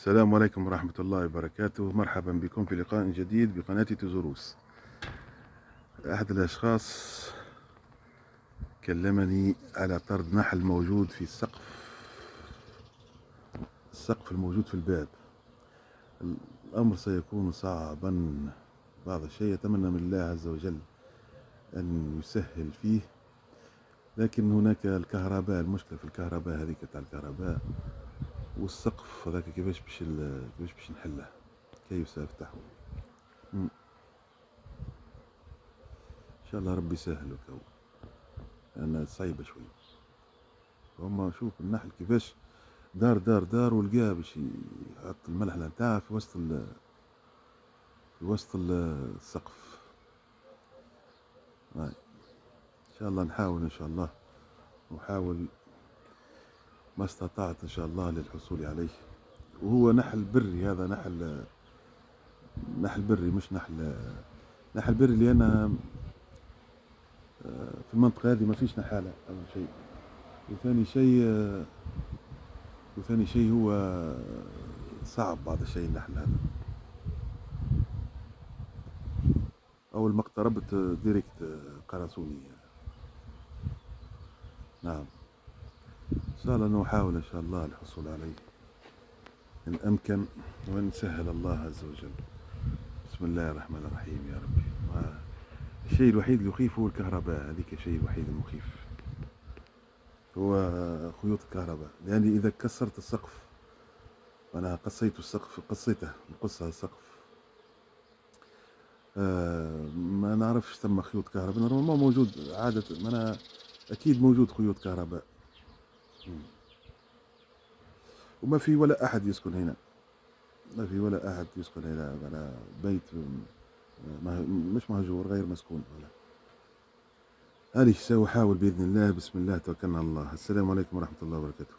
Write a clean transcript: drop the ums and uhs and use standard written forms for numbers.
السلام عليكم ورحمة الله وبركاته. مرحبا بكم في لقاء جديد بقناة تزوروس. أحد الأشخاص كلمني على طرد نحل موجود في السقف الموجود في الباب. الأمر سيكون صعبا بعض الشيء، أتمنى من الله عز وجل أن يسهل فيه، لكن هناك الكهرباء، المشكلة في الكهرباء هذيك تاع الكهرباء والسقف هذاك كيفاش باش نحله، كيف سأفتحه؟ إن شاء الله ربي يسهل وكو، لأنها صعيبة شوي. هما شوف النحل كيفاش دار ولقاه باش يحط الملحلة نتاعه في وسط السقف. ان شاء الله نحاول، ان شاء الله نحاول ما استطعت ان شاء الله للحصول عليه. وهو نحل بري، هذا نحل بري، مش نحل بري، لان في المنطقة هذه ما فيش نحالة اول شيء، وثاني شيء هو صعب بعض الشيء النحل هذا. اول ما اقتربت ديريكت قرصوني. نعم، ان شاء الله نحاول ان شاء الله الحصول عليه ان امكن، وان سهل الله عز وجل. بسم الله الرحمن الرحيم يا ربي. الشيء الوحيد اللي يخيف هو الكهرباء، هذيك الشيء الوحيد المخيف هو خيوط الكهرباء، لاني اذا كسرت السقف، وانا قصيت السقف، نقصها السقف، ما نعرفش ثم خيوط كهرباء نورمالمون موجود عادة، ما أنا أكيد موجود خيوط كهرباء، وما في ولا أحد يسكن هنا، ما في ولا أحد يسكن هنا على بيت مش مهجور، غير مسكون ولا. هذه سأحاول بإذن الله. بسم الله توكلنا على الله. السلام عليكم ورحمة الله وبركاته.